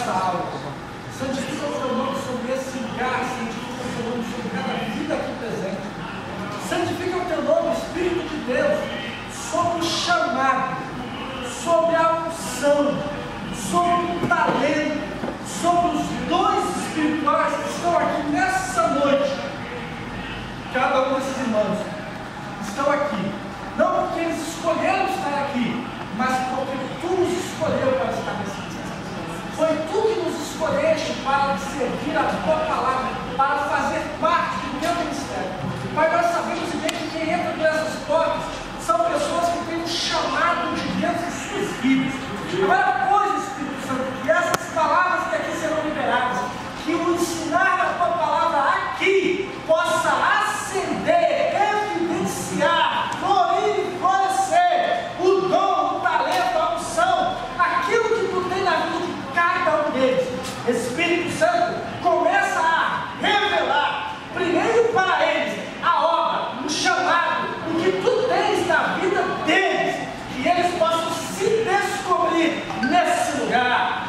essa aula. Santifica o teu nome sobre esse lugar, santifica o teu nome sobre cada vida aqui presente. Santifica o teu nome, Espírito de Deus, sobre o chamado, sobre a unção, sobre o talento, sobre os dons espirituais que estão aqui nessa noite. Cada um desses irmãos estão aqui, não porque eles escolheram estar aqui, mas porque tu nos escolheu para estar nesse lugar. Foi tu que nos escolheste para servir a tua palavra, para fazer parte do teu ministério. Pai, nós sabemos bem que quem entra por essas portas são pessoas que têm um chamado de Deus em suas vidas. Agora, pois, Espírito Santo, que essas palavras que aqui serão liberadas, que o ensinar da tua palavra aqui possa acender, evidenciar, florescer o dom, o talento, a unção, aquilo que tu tem na vida de cada um deles. Espírito Santo, começa a revelar, primeiro para eles, a obra, o chamado, o que tu tens na vida deles, que eles possam se descobrir nesse lugar.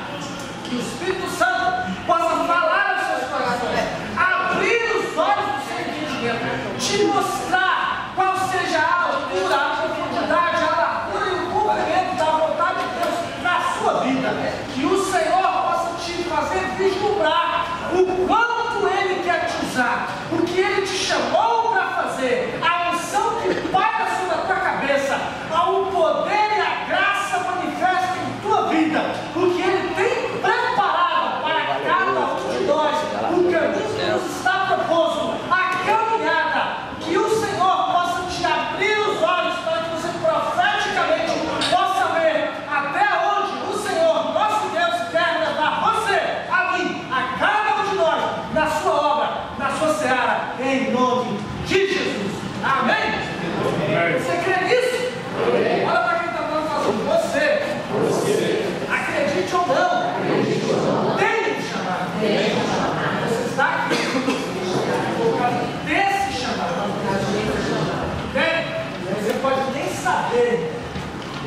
Que o Espírito Santo possa falar aos seus corações, abrir os olhos do seu entendimento, te mostrar qual seja a altura, a profundidade, a largura e o comprimento da vontade de Deus na sua vida. Que o Senhor possa te fazer vislumbrar o quanto Ele quer te usar, o que Ele te chamou para fazer, a unção que paira sobre a tua cabeça, ao poder e a graça manifesta em tua vida, o que Ele tem preparado para cada um de nós, o caminho que nos está proposto, a caminhada, que o Senhor possa te abrir os olhos para que você profeticamente possa ver até onde o Senhor, nosso Deus, quer levar você, a mim, a cada um de nós, na sua obra, na sua seara, em nome de Jesus. Amém? Você crê nisso? Olha para quem está falando assim, você, acredite ou não, tem um chamado. Você está aqui por causa desse chamado. Você pode nem saber,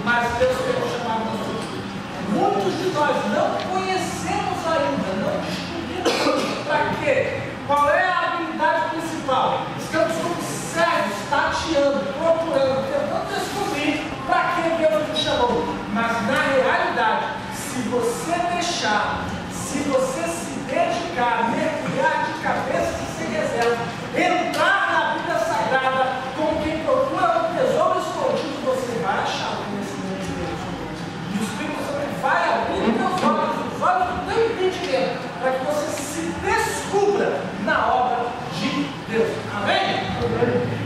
mas Deus tem um chamado na sua vida. Muitos de nós não conhecemos ainda, não descobrimos para quê. Qual é a habilidade principal? Estamos como cegos, tateando, procurando, tentando descobrir para que Deus nos chamou. Mas na realidade, se você deixar, se você se dedicar, mergulhar de cabeça e sem reserva, entrar na vida sagrada, como quem procura um tesouro escondido, você vai achar o conhecimento de Deus. E o Espírito Santo vai abrir os olhos do teu entendimento, para que você se descubra na obra de Deus. Amém?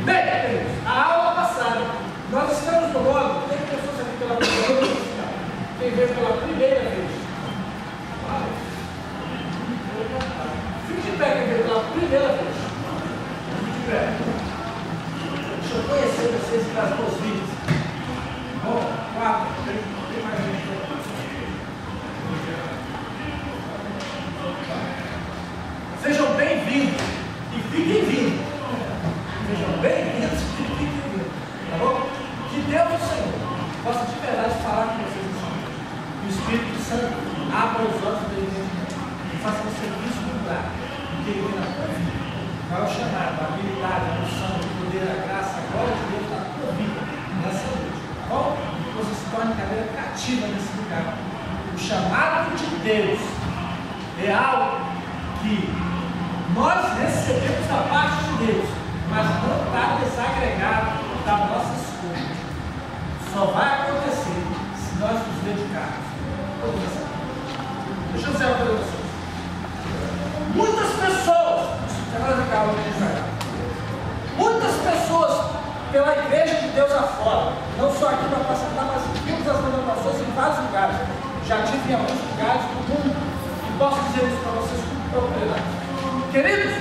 Bem, a aula passada, nós estamos no modo, tem pessoas aqui pela primeira vez, quem veio pela primeira vez. Fique de pé, quem veio pela primeira vez. Fique de pé. Deixa eu conhecer vocês das boas-vindas. Bom, 4, tem mais gente. Sejam bem-vindos e fiquem vindo. Sejam bem-vindos e fiquem vindo. Tá bom? Que Deus, o Senhor, possa de verdade falar com vocês assim. Que o Espírito Santo abra os olhos do entendimento e faça você vislumbrar o que Ele vê na tua vida. Qual é o chamado, a habilidade, a unção, o poder, a graça, a glória de Deus na tua vida nessa noite. Tá bom? Que você se torne cadeira cativa nesse lugar. O chamado de Deus é algo que nós recebemos da parte de Deus, mas não está desagregado da nossa escolha. Só vai acontecer se nós nos dedicarmos. Deixa eu dizer uma coisa para vocês. Muitas pessoas, muitas pessoas pela igreja de Deus afora, não só aqui na Praça da, mas em todas as denominações, em vários lugares. Já tive em alguns lugares do mundo e posso dizer isso para vocês com propriedade. Queridos,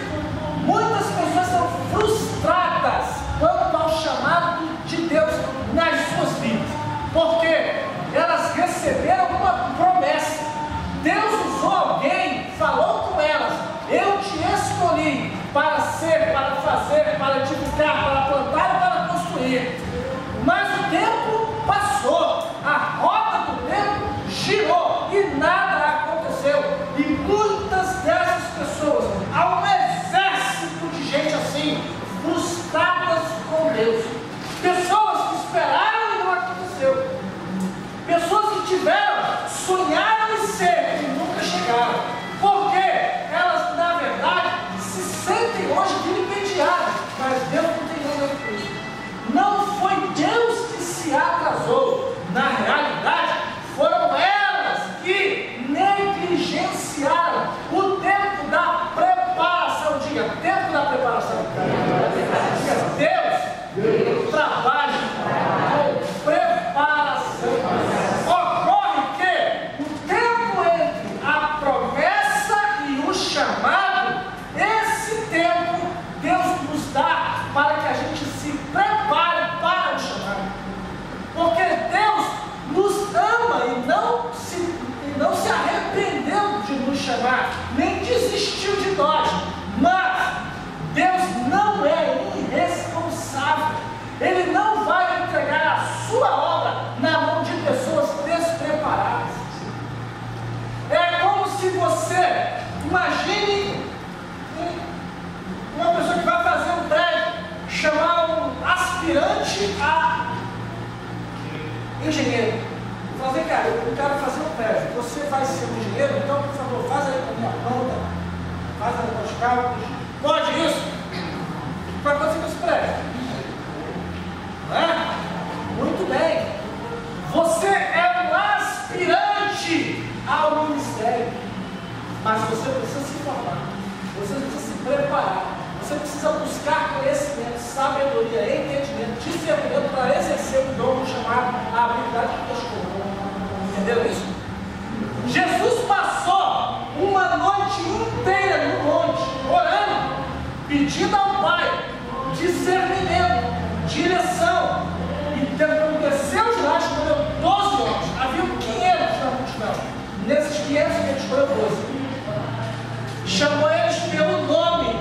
muitas pessoas são frustradas quanto ao chamado de Deus nas suas vidas, porque elas receberam uma promessa. Deus usou alguém, falou com elas: eu te escolhi para ser, para fazer, para edificar, para plantar e para construir. Mas o tempo passou, a roda do tempo girou e nada aconteceu. sonharam em ser e nunca chegaram. Porque elas, na verdade, se sentem hoje vilipendiadas, mas Deus não tem nada a ver com isso. Não foi Deus que se atrasou. Na realidade, foram elas que negligenciaram o tempo da preparação. Diga, tempo da preparação. Deus trabalha com preparação. Ocorre que o tempo entre a promessa e o chamado, esse tempo Deus nos dá para que a gente se prepare para o chamado. Porque Deus nos ama e não se arrependeu de nos chamar, nem desistiu de nós. Mas Deus não é irresponsável. Ele não vai entregar a sua obra na mão de pessoas despreparadas. É como se você, imagine uma pessoa que vai fazer um prédio, chamar um aspirante a engenheiro. Fazer, cara, eu quero fazer um prédio. Você vai ser um engenheiro, então, por favor, faz aí a minha planta, faz aí os cálculos. Pode isso? Vai conseguir esse prédio. Não é? Muito bem. Você é um aspirante ao ministério. Mas você precisa se formar. Você precisa se preparar. Você precisa buscar conhecimento, sabedoria, entendimento, discernimento para exercer o dom chamado a habilidade que Deus colocou. Entenderam isso? Jesus passou uma noite inteira no monte, orando, pedindo ao Pai discernimento, direção, e tentando descer os lados, escolheu 12 homens. Havia 500 na multidão. Nesses 500 ele escolheu 12. Chamou eles pelo nome: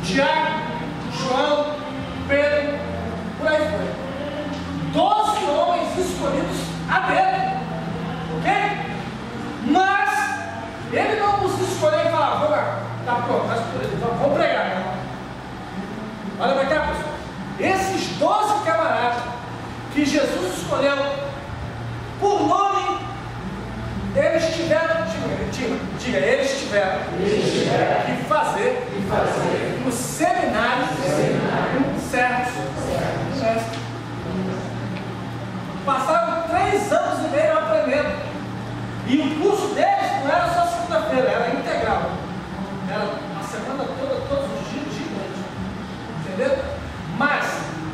Tiago, João, Pedro, por aí foi. 12 homens escolhidos a dedo, ok? Mas ele não nos escolheu e falou: tá pronto, vamos pregar, né? Olha para cá, pessoal. Esses 12 camaradas que Jesus escolheu por nome, eles tiveram que fazer no seminário certo. Passaram 3 anos e meio aprendendo. E o curso deles não era só segunda-feira, era integral. Era a semana toda, todos os dias, de noite. Entendeu? Mas,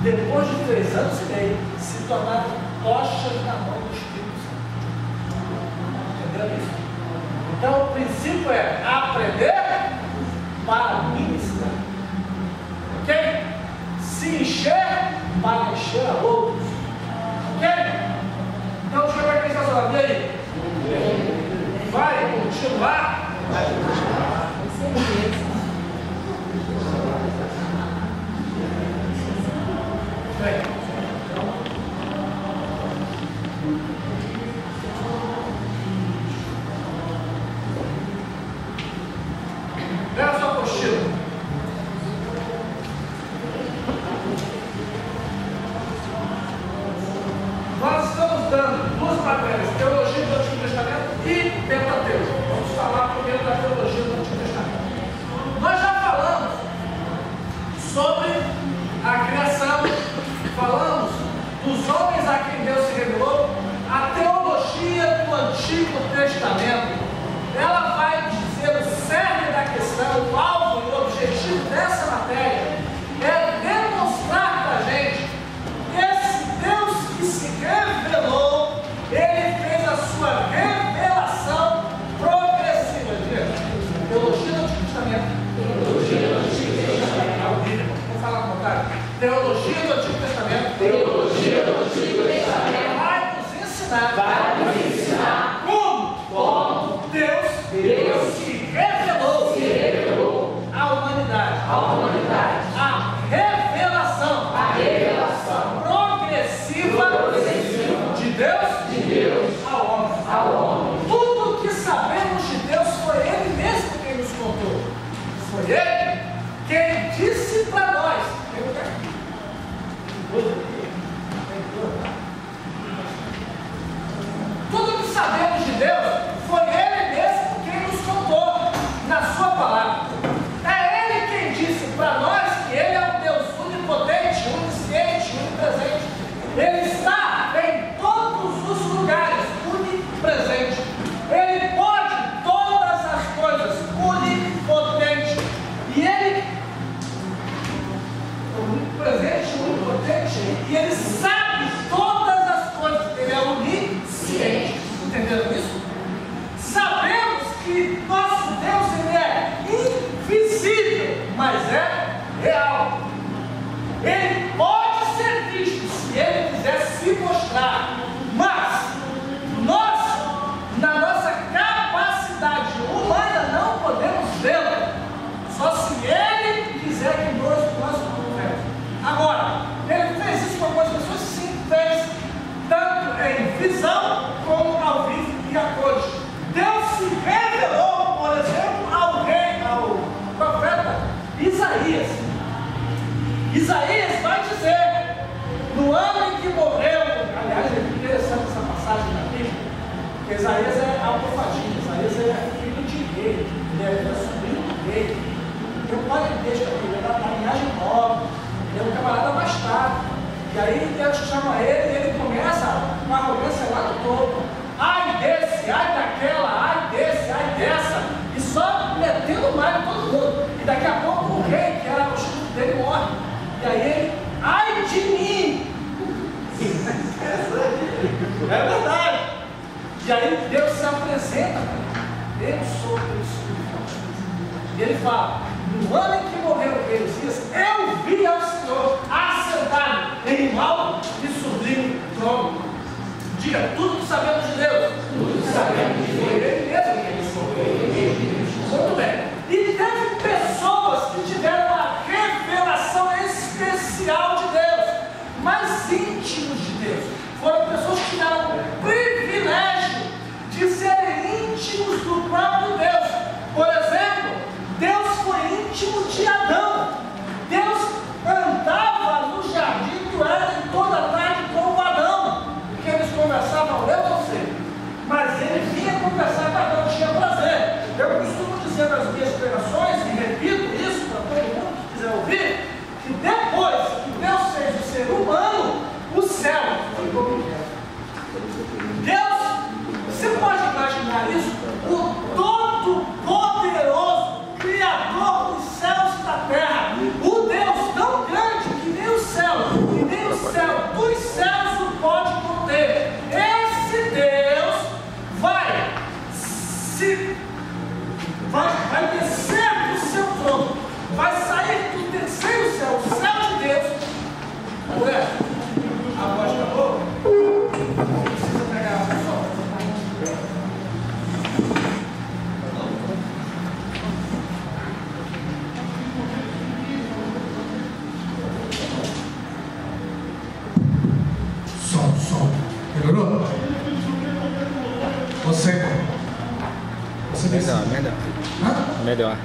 depois de 3 anos e meio, se tornaram tochas na mão do Espírito Santo. Entendeu isso? Então, o princípio é aprender para ministrar. Ok? Se encher para encher a outros. Ok? Então, deixa eu ver quem está falando. E aí? Vai continuar? Vai continuar. Com certeza. Bem. Pega sua apostila. Nós estamos dando 2 matérias: teologia do Antigo Testamento e Pentateuco. Vamos falar primeiro da teologia do Antigo Testamento. Nós já falamos sobre a criação, falamos dos homens a quem Deus se revelou. A teologia do Antigo Testamento, ela vai dizer o cerne da questão, o alvo e o objetivo dessa matéria é demonstrar para a gente que esse Deus que se revelou, ele fez a sua revelação progressiva. Teologia do Antigo Testamento. Teologia do Antigo Testamento. Vou falar com vontade. Teologia do Antigo Testamento. Teologia do Antigo Testamento. Vai nos ensinar como Deus se revelou à humanidade. A revelação progressiva de Deus ao homem. Tudo que sabemos de Deus foi Ele mesmo quem nos contou. Foi Ele quem disse para nós. Tudo que palavra. É Ele quem disse para nós que Ele é um Deus onipotente, onisciente, onipresente. Ele está em todos os lugares, onipresente. Ele pode todas as coisas, onipotente. E Ele é onipresente, onipotente, e Ele sabe todas as coisas. Ele é onisciente. Entenderam isso? Sabemos que nosso Deus ele é invisível, mas é real. Ele pode ser visto se Ele quiser se mostrar, mas nós, na nossa capacidade humana, não podemos vê-lo, só se Ele quiser que nós o vemos. Agora, Ele fez isso com algumas pessoas? Sim, fez, tanto em visão como ao vivo e a cores. Deus se revelou, por exemplo, ao profeta Isaías. Isaías vai dizer, no ano em que morreu, aliás, é interessante essa passagem da Bíblia, porque Isaías é almofadinho, Isaías é filho de rei, ele é sobrinho do rei. Tem um pai de texto aqui, ele é da linhagem nova, ele é um camarada abastado. E aí Deus chama ele e ele começa uma arrogância lá do topo. Ai desse, ai daquela, ai desse, ai dessa. E só metendo mal em todo mundo. E daqui a pouco o rei, que era o espírito dele, morre. E aí ele, ai de mim. É verdade. E aí Deus se apresenta para ele. Eu sou isso. E ele fala, no ano em que morreu o rei Uzias, eu vi ao Senhor assentado em um alto e sublime trono. Diga, tudo que sabemos de Deus. Tudo que sabemos de Deus. Foi Ele mesmo. Muito bem. E teve pessoas que tiveram uma revelação especial de Deus, mais íntimos de Deus. Foram pessoas que tiveram o privilégio de serem íntimos do próprio Deus. Por exemplo, Deus foi íntimo de Adão. Deus andava no jardim do Éden toda a tarde com o Adão. Porque eles conversavam, eu não sei. Mas ele vinha conversar com Adão, tinha prazer. Eu costumo dizer nas minhas pregações, e repito isso para todo mundo que quiser ouvir, que depois que Deus fez o ser humano, o céu foi dominado. Deus, você pode imaginar isso? O Todo-Poderoso, Criador dos céus e da terra, o Deus tão grande que nem o céu dos céus o pode conter. Esse Deus vai descer do seu trono, vai sair do terceiro céu, o céu de Deus. Ué, a voz acabou? Não precisa pegar a pessoa. Som. Melhorou? Você Melhor.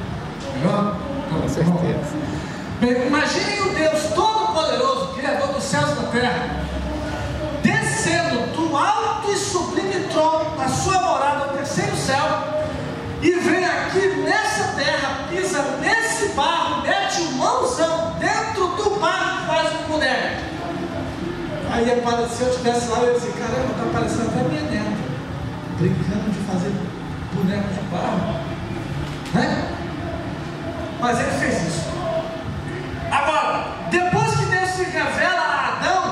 Com certeza. Bem, imagine o Deus Todo-Poderoso, Criador dos céus e da terra, descendo do alto e sublime trono na sua morada, no terceiro céu, e vem aqui nessa terra, pisa nesse barro, mete um mãozão dentro do barro e faz uma mulher. Aí se eu estivesse lá, eu ia dizer, caramba, está parecendo até minha neta, brincando de fazer boneco de barro, né? Mas ele fez isso. Agora, depois que Deus se revela a Adão,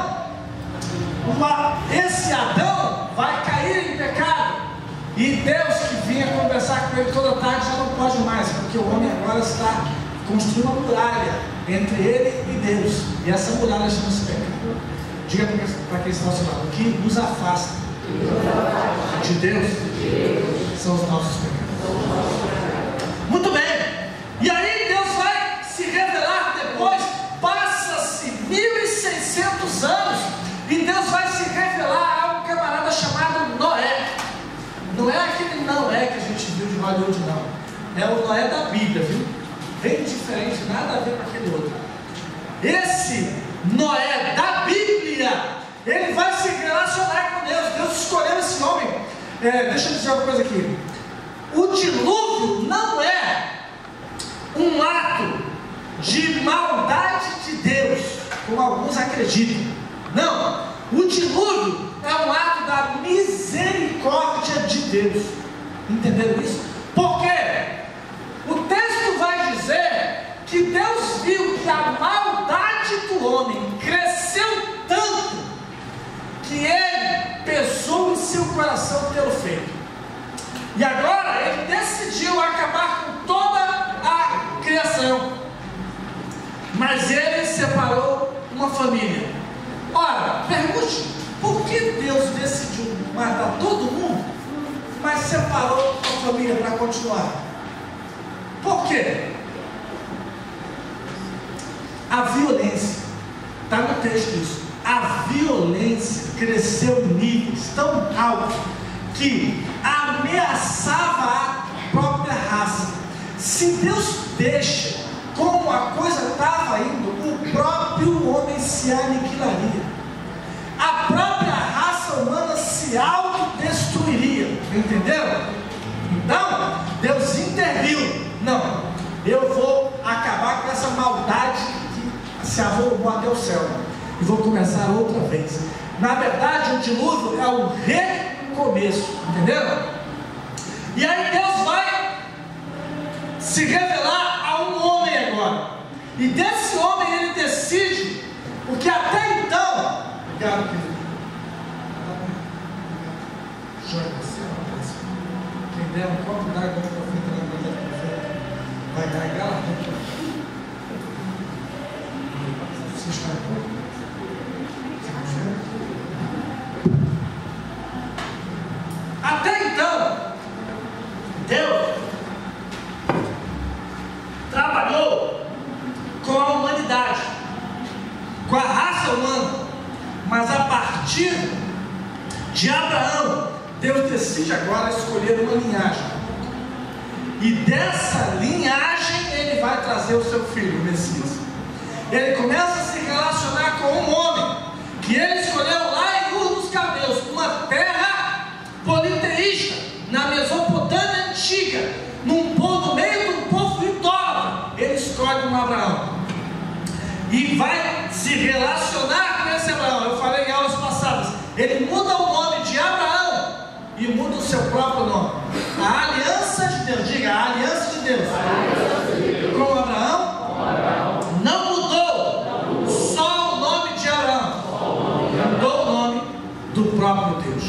esse Adão vai cair em pecado, e Deus que vinha conversar com ele toda tarde já não pode mais, porque o homem agora está construindo uma muralha entre ele e Deus, e essa muralha chama-se pecado. Diga para quem está ao seu lado, o que nos afasta de Deus são os nossos pecados. Muito bem. E aí Deus vai se revelar depois, passa-se 1600 anos, e Deus vai se revelar a um camarada chamado Noé. Não é aquele Noé que a gente viu de Hollywood, não. É o Noé da Bíblia, viu? Bem diferente, nada a ver com aquele outro. Esse Noé da Bíblia, ele vai se relacionar com Deus. Deus escolheu esse homem. Deixa eu dizer uma coisa aqui. O dilúvio não é um ato de maldade de Deus, como alguns acreditam. Não, o dilúvio é um ato da misericórdia de Deus. Entenderam isso? Porque o texto vai dizer que Deus viu que a maldade do homem cresceu tanto que ele pesou em seu coração tê-lo feito. E agora ele decidiu acabar com toda a criação. Mas ele separou uma família. Ora, pergunte, por que Deus decidiu matar todo mundo, mas separou a família para continuar? Por quê? A violência, está no texto isso, a violência cresceu em níveis tão altos que ameaçava a própria raça. Se Deus deixa como a coisa estava indo, o próprio homem se aniquilaria, a própria raça humana se autodestruiria. Entenderam? Então Deus interviu. Não, eu vou acabar com essa maldade que se arrogou até o céu e vou começar outra vez. Na verdade, o dilúvio é um recomeço. Entenderam? E aí Deus vai se revelar a um homem agora, e desse homem ele decide, porque até então, obrigado, querido, quem der um copo d'água para o profeta, na coisa do profeta, vai dar aquela você está bom? Até então Deus trabalhou com a humanidade, com a raça humana, mas a partir de Abraão, Deus decide agora escolher uma linhagem, e dessa linhagem ele vai trazer o seu filho, o Messias. Ele começa a se relacionar com um homem que ele escolheu lá em Ur dos Caldeus, uma terra politeísta, na Mesopotâmia antiga, no meio do povo idólatra. Ele escolhe um Abraão e vai se relacionar com esse Abraão. Eu falei em aulas passadas, ele muda o nome de Abraão e muda o seu próprio nome. A aliança de Deus, diga, a aliança de Deus com Abraão não mudou só o nome de Abraão, mudou o nome do próprio Deus.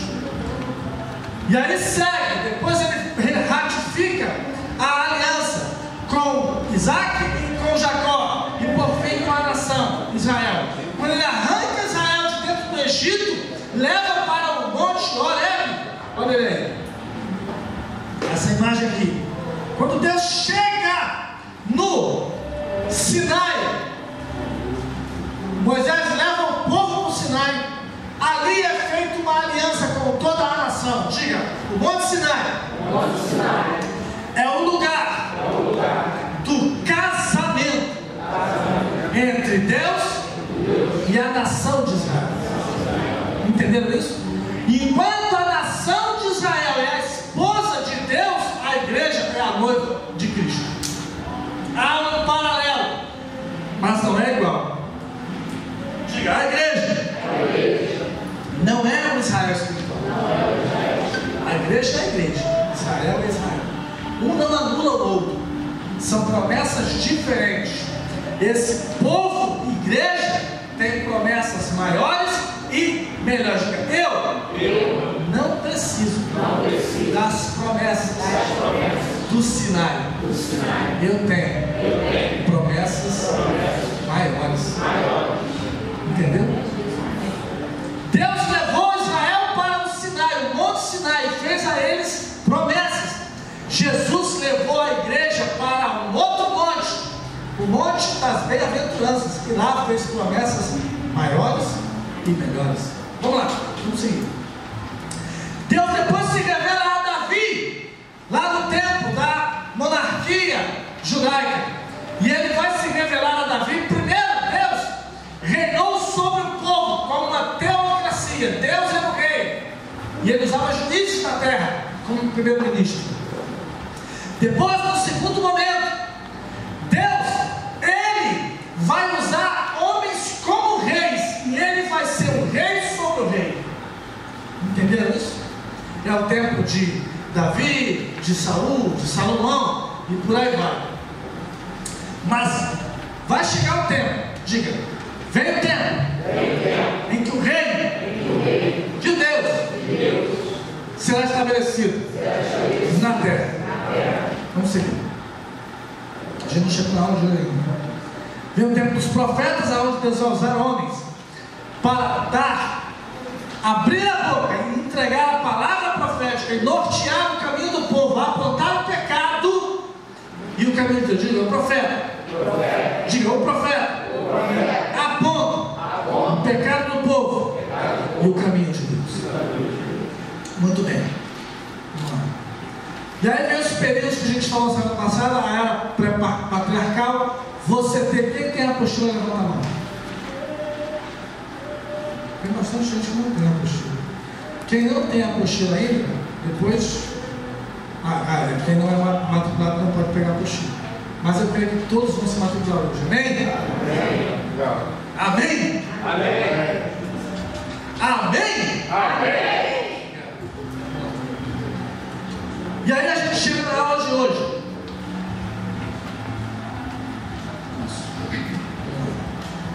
E aí segue, depois ele ratifica a aliança com Isaac e com Jacó, e por fim com a nação Israel. Quando ele arranca Israel de dentro do Egito, leva para o monte Horebe. Olha ele, essa imagem aqui. Quando Deus chega no Sinai, Moisés leva o povo para o Sinai. Ali é feita uma aliança com toda a nação. Diga, o Monte Sinai é o lugar do casamento entre Deus e a nação de Israel. Entenderam isso? E enquanto a nação de Israel é a esposa de Deus, a igreja é a noiva de Cristo. Há um paralelo, mas não é igual. Diga, a igreja não é o Israel espiritual. A igreja é a igreja, Israel é Israel. Um não anula o outro, são promessas diferentes. Esse povo, igreja, tem promessas maiores e melhores. Eu não preciso das promessas do Sinai. Eu tenho promessas maiores. Entendeu? Deus levou Israel para o Sinai, o Monte Sinai, e fez a eles promessas. Jesus levou a igreja para um outro monte, o Monte das Bem-aventuranças, e lá fez promessas maiores e melhores. Vamos lá, vamos seguir. Deus depois se revela a Davi, lá no tempo da monarquia judaica, e ele vai se revelar a Davi. Primeiro, Deus reinou sobre o povo como uma teocracia. Deus era o rei, e ele usava juízes na terra como primeiro-ministro. Depois, no segundo momento, é o tempo de Davi, de Saul, de Salomão, e por aí vai. Mas vai chegar o tempo, diga, vem o tempo em que o reino de Deus será estabelecido na terra. Vamos seguir. A gente não chega na aula de hoje ainda. Vem o tempo dos profetas, aonde Deus vai usar homens para abrir a boca e entregar a palavra profética e nortear o caminho do povo, apontar o pecado e o caminho de Deus. Diga, o profeta. Diga, o profeta. Aponta o pecado do povo e o caminho de Deus. Muito bem. Vamos lá. E aí vem os períodos que a gente falou semana passada, a era patriarcal. Você tem, quem tem a apostila, levanta a mão. Tem bastante gente que não tem a apostila. Quem não tem a apostila ainda, depois, quem não é matriculado não pode pegar a apostila. Mas eu creio que todos vão se matricular hoje. Amém? Amém? Amém? Amém? Amém? E aí a gente chega na aula de hoje.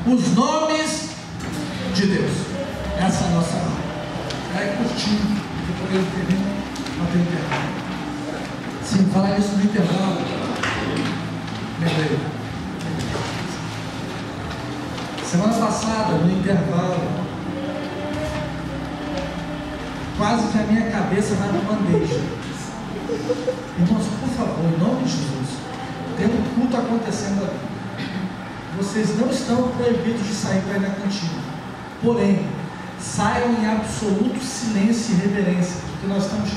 Os nomes de Deus. Essa é a nossa aula. É curtinho, depois eu termino para ter intervalo. Sim, falar isso no intervalo. Lembrei. Semana passada, no intervalo, quase que a minha cabeça vai na bandeja. Irmãos, por favor, em nome de Jesus, tem um culto acontecendo ali. Vocês não estão proibidos de sair para ir na cantina. Porém, saiam em absoluto silêncio e reverência, porque nós estamos.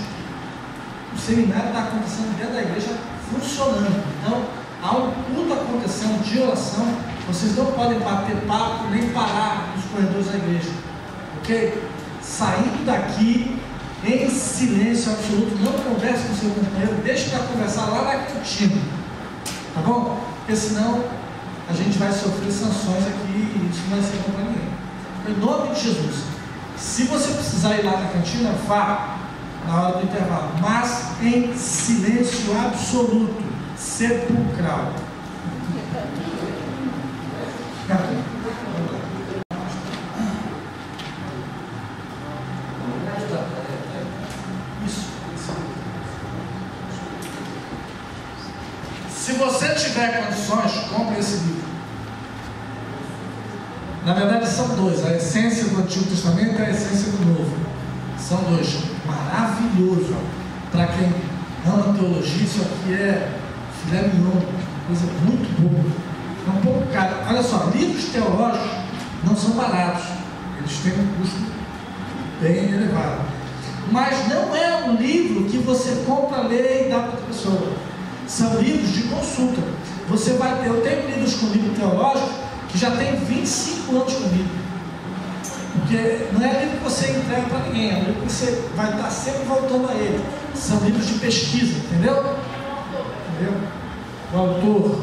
O seminário está acontecendo dentro da igreja, funcionando. Então, há um culto acontecendo de oração. Vocês não podem bater papo nem parar nos corredores da igreja, ok? Saindo daqui em silêncio absoluto, não converse com o seu companheiro, deixe para conversar lá na cantina, tá bom? Porque senão a gente vai sofrer sanções aqui e isso não vai ser bom para ninguém. Em nome de Jesus, se você precisar ir lá na cantina, vá na hora do intervalo, mas em silêncio absoluto, sepulcral. Isso. Se você tiver condições, compre esse livro. Na verdade são dois, a essência do Antigo Testamento e a essência do Novo. São dois, maravilhoso. Para quem ama teologia, isso aqui é filé mignon, coisa muito boa. É um pouco caro. Olha só, livros teológicos não são baratos, eles têm um custo bem elevado. Mas não é um livro que você compra, lê e dá para outra pessoa. São livros de consulta. Você vai ter, eu tenho livros com livro teológico que já tem 25 anos comigo. Porque não é livro que você entrega para ninguém, é um livro que você vai estar sempre voltando a ele. São livros de pesquisa, entendeu? Entendeu? O autor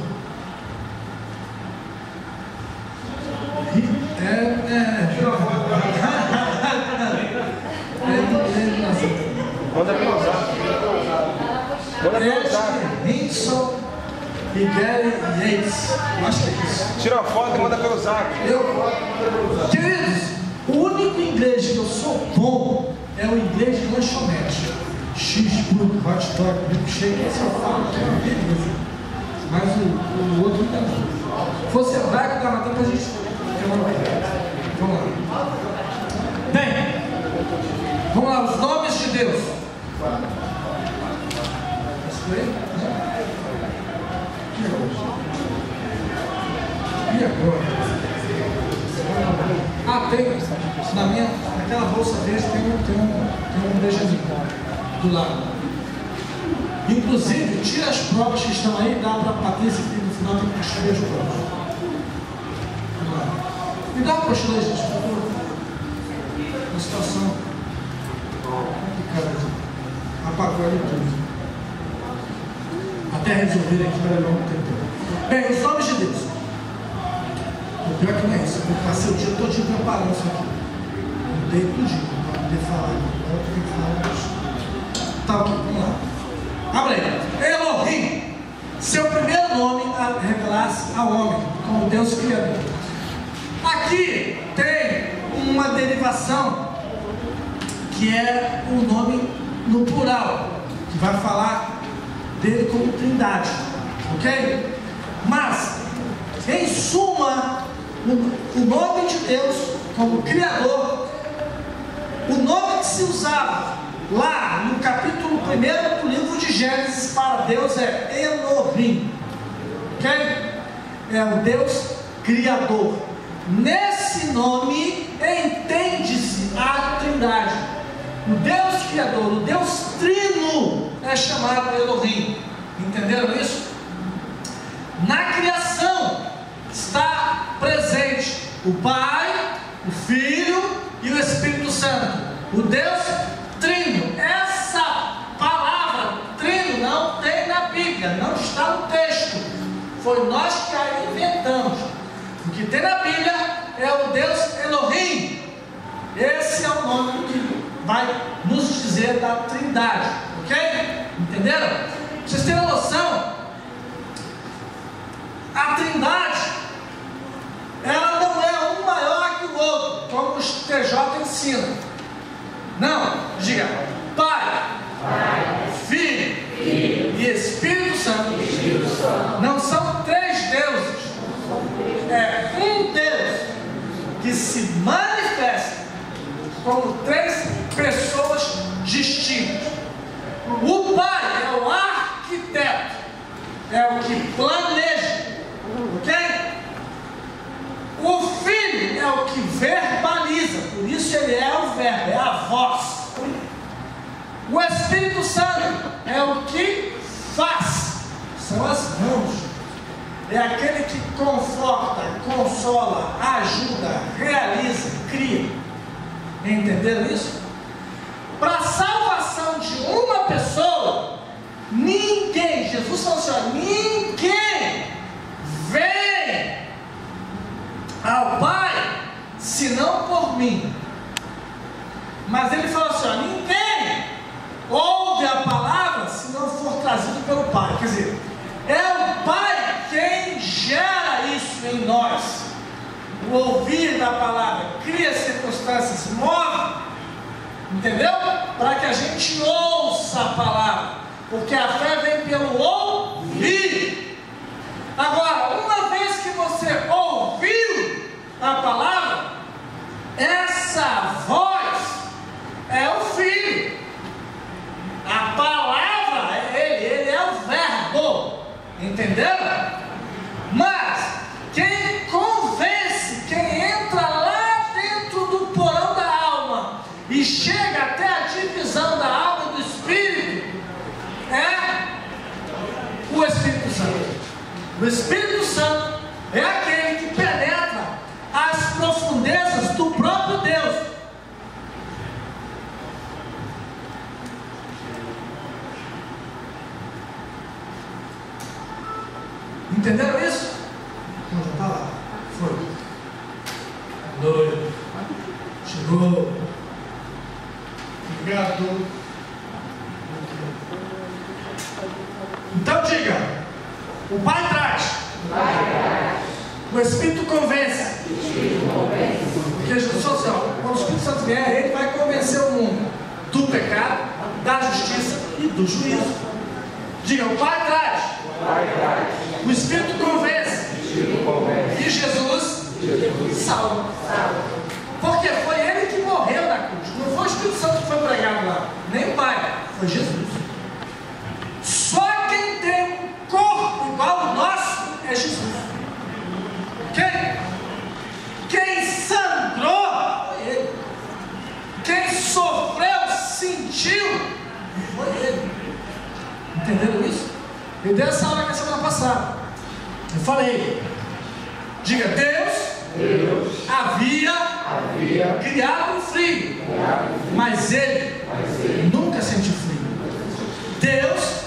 Manda pelo zap. Manda pelo zap. Hinson e Gary Yates. Eu acho que é isso. Tira uma foto e manda pelo zap. Queridos, o único inglês que eu sou bom é o inglês de lanchonete. Cheeseburger, hot dog, milkshake, esse eu falo, é uma beleza. Mas o outro não. Se fosse hebraico, dava até pra gente. Vamos lá. Bem, vamos lá, os nomes de Deus. E agora? Tem, naquela bolsa verde tem um beijazinho do lado. Inclusive, tira as provas que estão aí, dá para a Patrícia que no final tem que escrever as provas. Vamos lá. Me dá uma postura aí, gente, por favor. Uma situação complicada. Apagou ali tudo. Até resolver aqui vai levar um tempo. Bem, os nomes de Deus. O pior que não é isso. Eu passei o dia todo preparando isso aqui. Eu dei tudo para poder falar. Agora eu tenho que falar hoje. Tá ok, vamos lá. Abre aí. Elohim, seu primeiro nome a revelar-se ao homem, como Deus Criador. Aqui tem uma derivação, que é o nome no plural, que vai falar dele como Trindade, ok? Mas, em suma, o nome de Deus como Criador, o nome que se usava lá no capítulo 1 do livro de Gênesis para Deus é Elohim, ok? É o Deus Criador. Nesse nome entende-se a Trindade. O Deus Criador, o Deus Trino é chamado Elohim. Entenderam isso? Na criação está presente o Pai, o Filho e o Espírito Santo. O Deus Trino. Essa palavra Trino não tem na Bíblia, não está no texto. Foi nós que a inventamos. O que tem na Bíblia é o Deus Elohim. Esse é o nome que vai nos dizer da Trindade, ok? Entenderam? Pra vocês terem noção, a Trindade, ela não é um maior que o outro, como os TJ ensinam. Não, diga Pai, Filho e Espírito Santo. Não são três deuses, é um Deus que se manifesta como três pessoas distintas. O Pai é o arquiteto, é o que planeja, ok? O Filho é o que verbaliza, por isso ele é o verbo, é a voz. O Espírito Santo é o que faz, são as mãos. É aquele que conforta, consola, ajuda, realiza, cria. Entenderam isso? Para a salvação de uma pessoa, ninguém, Jesus falou assim, ó, ninguém vem ao Pai senão por mim. Mas ele falou assim, ó, ninguém ouve a palavra se não for trazido pelo Pai. Quer dizer, é o Pai quem gera isso em nós. O ouvir da palavra cria circunstâncias, move, entendeu? Para que a gente ouça a palavra, porque a fé vem pelo ouvir. Agora, uma vez que você ouviu a palavra, essa voz é o Filho, a palavra é ele é o verbo, entenderam? Mas quem convence, quem entra lá dentro do porão da alma e chega até a divisão da alma e do Espírito, é o Espírito Santo. O Espírito Santo é aquele que penetra as profundezas do próprio Deus. Entenderam isso? Não, já está lá. Foi. Doido. Chegou. Obrigado. Então diga: o Pai traz. O Espírito convence. Porque Jesus falou assim, ó, quando o Espírito Santo vier, ele vai convencer o mundo do pecado, da justiça e do juízo. Diga: o Pai traz. O Espírito convence. E Jesus salva. Porque foi ele que morreu na cruz. Não foi o Espírito Santo que foi pregado lá, nem o Pai, foi Jesus. Só quem tem um corpo igual ao nosso é Jesus. Quem sangrou foi ele. Quem sofreu, sentiu, foi ele. Entenderam isso? Eu dei essa aula aqui a semana passada. Eu falei, diga: Deus havia criado o frio, mas ele nunca sentiu frio. Deus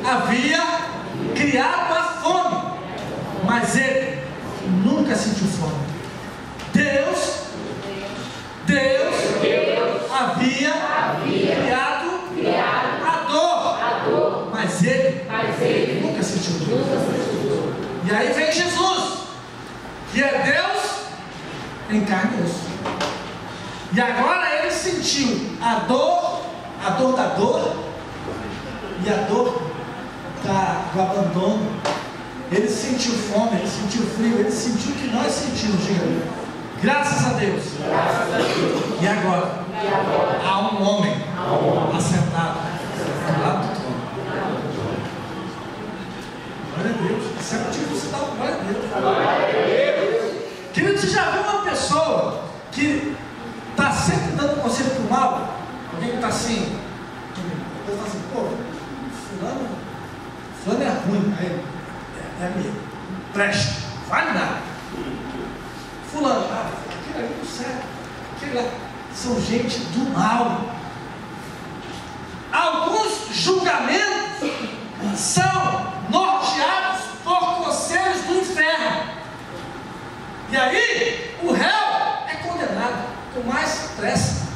havia criado a fome, mas ele nunca sentiu fome. Deus havia criado a em carne e osso. E agora ele sentiu a dor da dor e a dor do abandono. Ele sentiu fome, ele sentiu frio, ele sentiu o que nós sentimos, diga. Graças a Deus. E agora? Há um homem assentado do lado do trono. Glória a Deus. Isso é motivo de você dar glória a Deus. Querido, você já viu uma pessoa que está sempre dando conselho para o mal? Alguém que está assim, pô, fulano é ruim, aí é mesmo, presta, vale nada. Fulano, aquele ali não serve, aquele lá, são gente do mal. Alguns julgamentos são norteados por conselhos do inferno. E aí, o réu é condenado com mais pressa.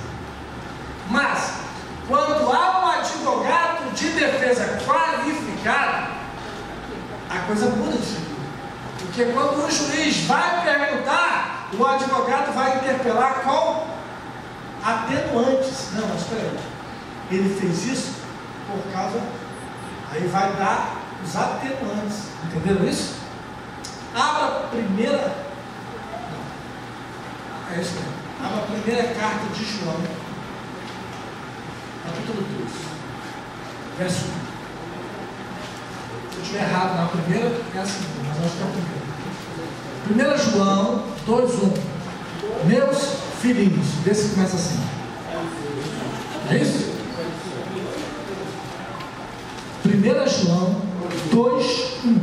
Mas, quando há um advogado de defesa qualificado, a coisa muda de figura. Porque quando o juiz vai perguntar, o advogado vai interpelar com atenuantes. Não, mas espera aí. Ele fez isso por causa... Aí vai dar os atenuantes. Entenderam isso? Abra a primeira... É isso mesmo. Abra a primeira carta de João, capítulo 2, verso 1. Se eu estiver errado na primeira, é a segunda, mas acho que é a primeira. 1 João 2:1. Meus filhinhos. Desse começa assim. É isso? 1 João 2:1.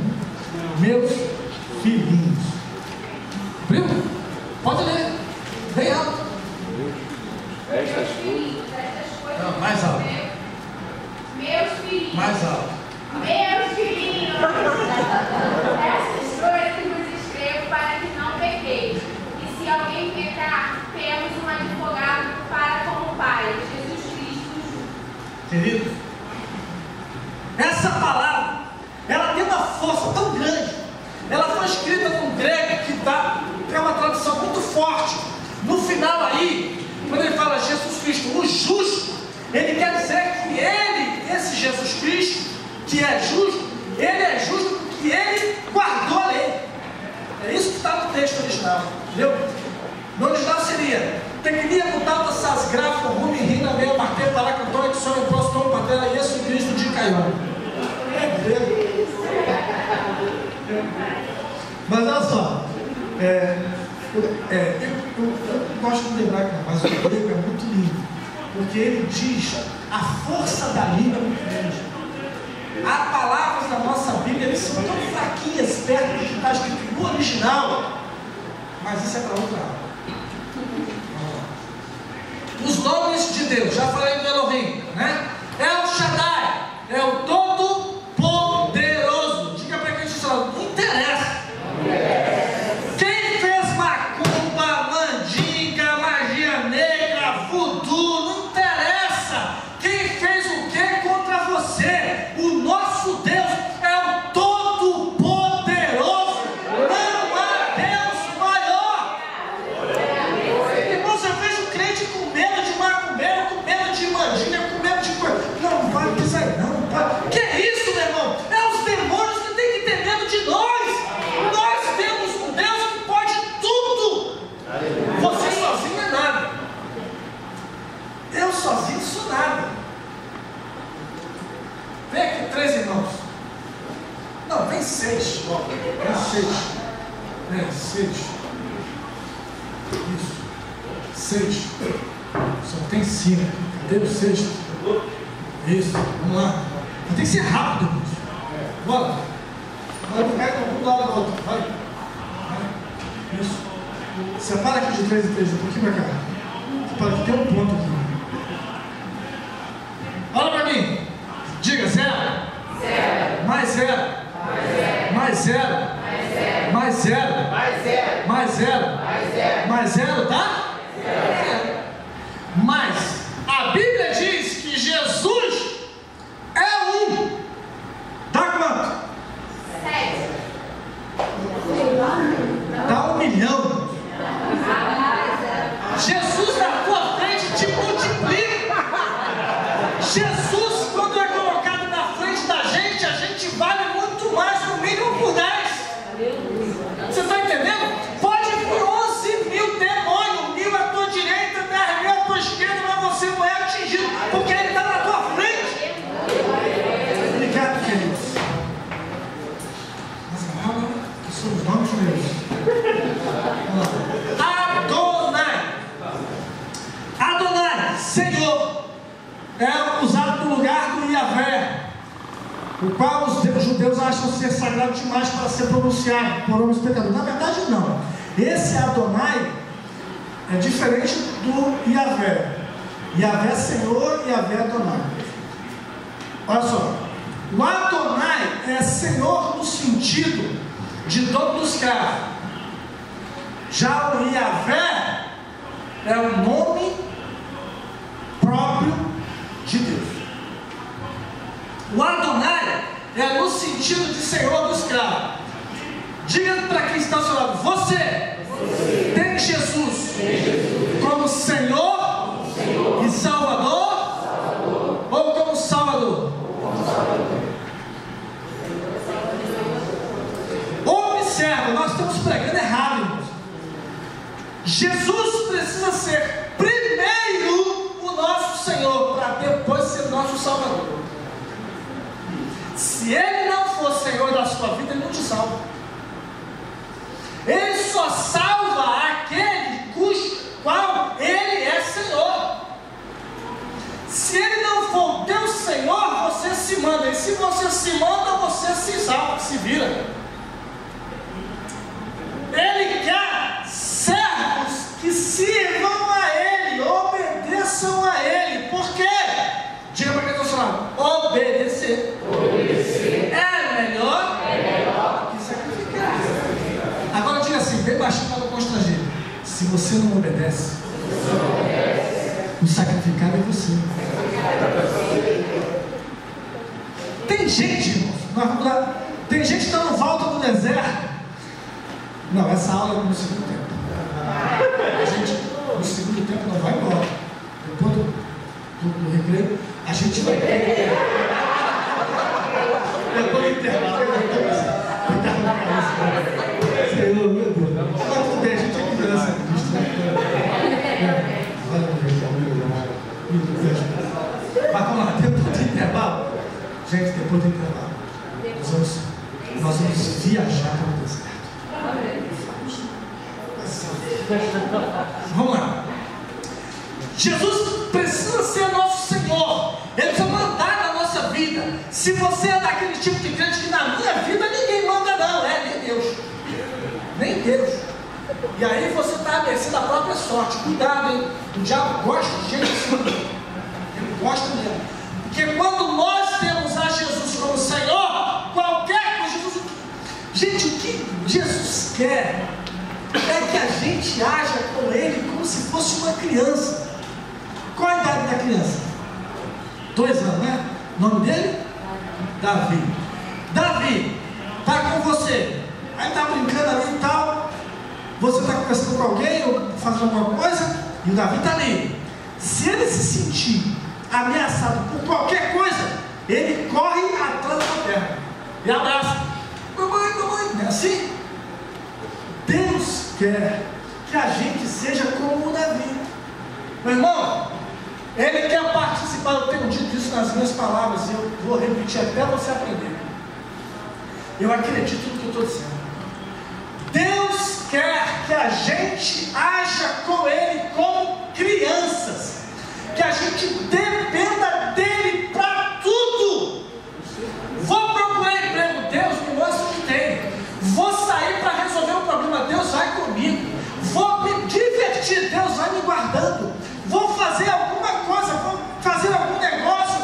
Meus filhinhos. Viu? Pode ler. Bem alto. Não, mais alto. Meus filhinhos. Mais alto. Meus filhinhos. Essas coisas vos escrevo para que não pequeis. E se alguém pecar, temos um advogado para com o Pai, Jesus Cristo. Querido, essa palavra, ela tem uma força tão grande. Ela foi escrita no grego, que é uma tradução muito forte. No final aí, quando ele fala Jesus Cristo, o justo, ele quer dizer que ele, esse Jesus Cristo, que é justo, ele é justo porque ele guardou a lei. É isso que está no texto original, entendeu? No original seria: tecnia mutata sas grafo rumi rina meia martelo para cantor que sonho posto como patela Jesus Cristo de Caió. É grego. Mas olha só, eu gosto de lembrar que mas o grego é muito lindo, porque ele diz a força da língua é muito grande. Há palavras da nossa Bíblia, eles são tão fraquinhas perto do que está escrito no original, mas isso é para outra aula. Os nomes de Deus, já falei do Elohim, né? É o Shaddai, é o Todo-Poderoso. Diga para quem está falando, não interessa. Quem fez macumba, mandinga, magia negra, voodoo, não interessa. Quem fez o que contra você? O nosso Deus é o Todo-Poderoso. Não há Deus maior. Irmão, você fez o crente com medo de macumbeiro, com medo de mandinga, com medo de coisa. Não vai pisar aí, não vai. Que isso, meu irmão? É os demônios que têm que ter medo de nós. Nós temos um Deus que pode tudo. Você sozinho é nada. Eu sozinho sou nada. Vem aqui 3 irmãos. Não, vem 6. Vem 6. Vem 6. Isso. 6. Só tem 5. Cadê o 6? Isso. Vamos lá. Mas tem que ser rápido, irmãos. Bora. Agora pega um lado do outro. Vai. Isso. Separa aqui de 3 em 3. Um pouquinho pra cá. Separa aqui. Tem um ponto aqui. Olha pra mim. Diga 0. Mais 0. Mais 0. Mais 0. Mais 0. Mais 0, tá? 0. Mas a Bíblia diz que Jesus é um. Dá quanto? 7. Dá 1 milhão. do lugar do Yahvé, o qual os judeus acham ser sagrado demais para ser pronunciado por homens pecadores. Na verdade, não. Esse Adonai é diferente do Yahvé. Yahvé é Senhor e Yahvé é Adonai. Olha só. O Adonai é Senhor no sentido de dono dos carros. Já o Yahvé é o nome próprio de Deus. O Adonai é no sentido de Senhor dos carros. Diga para quem está ao seu lado: você tem Jesus como Senhor e Salvador, ou como Salvador? Observa, nós estamos pregando errado, irmãos. Jesus precisa ser primeiro o nosso Senhor, para depois ser nosso Salvador. Se Ele não for Senhor da sua vida, Ele não te salva. Ele só salva aquele cujo qual Ele é Senhor. Se Ele não for o teu Senhor, você se manda. E se você se manda, você se salva, se vira. Ele quer servos que sirvam a Ele, obedeçam a Ele. Por quê? Diga para quem está falando: obedecer é melhor que sacrificar. Agora diga assim, bem baixinho para não constranger: se você não obedece, o sacrificado é você. Tem gente, irmãos, tem gente dando volta no deserto. Não, essa aula é no segundo tempo. A gente, no segundo tempo, não vai embora. Depois do recreio, a gente vai. Depois do intervalo, Senhor, meu Deus. Agora tudo bem, a gente é criança. Mas vamos lá, depois do intervalo. Gente, depois do intervalo, nós vamos viajar para o deserto. Vamos lá. Jesus precisa ser nosso Senhor. Ele precisa mandar na nossa vida. Se você é daquele tipo de crente que na minha vida ninguém manda, não, nem Deus. Nem Deus. E aí você está à mercê da própria sorte. Cuidado, hein? O diabo gosta de gente assim. Ele gosta mesmo. Porque quando nós temos a Jesus como Senhor, qualquer coisa, Jesus... Gente, o que Jesus quer é que a gente haja com Ele como se fosse uma criança. Qual a idade da criança? 2 anos, né? O nome dele? Davi. Davi, está com você. Aí está brincando ali e tal. Você está conversando com alguém ou fazendo alguma coisa, e o Davi está ali. Se ele se sentir ameaçado por qualquer coisa, ele corre atrás da terra e abraça. Mamãe, mamãe. Não é assim? Deus quer que a gente seja como o Davi. Meu irmão, Ele quer participar. Eu tenho dito isso nas minhas palavras e eu vou repetir até você aprender. Eu acredito no que eu estou dizendo. Deus quer que a gente haja com Ele como crianças, que a gente dependa dEle para tudo. Vou procurar emprego, Deus me mostra onde tem. Vou sair para resolver um problema, Deus vai comigo. Vou me divertir, Deus vai me guardando. Vou fazer alguma coisa, vou fazer algum negócio,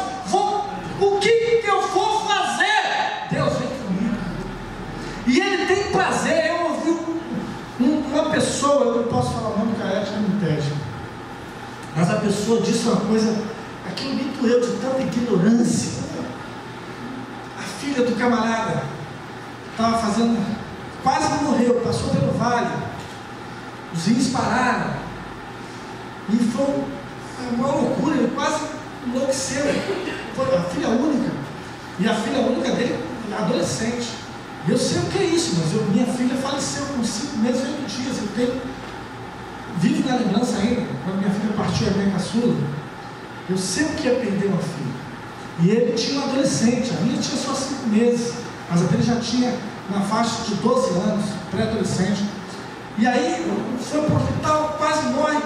o que eu for fazer, Deus vem comigo. E Ele tem prazer. Eu ouvi uma pessoa, eu não posso falar o nome que a ética não impede, mas a pessoa disse uma coisa, aquilo me doeu de tanta ignorância. A filha do camarada estava fazendo, quase morreu, passou pelo vale, os rins pararam, e foi uma loucura, ele quase enlouqueceu. Foi a filha única, e a filha única dele, adolescente. Eu sei o que é isso, mas minha filha faleceu com 5 meses e 8 dias. Eu vivo na lembrança ainda, quando minha filha partiu, a minha caçula. Eu sei o que é perder uma filha. E ele tinha um adolescente, a minha tinha só 5 meses, mas a dele já tinha na faixa de 12 anos, pré-adolescente. E aí foi para o hospital, quase morre.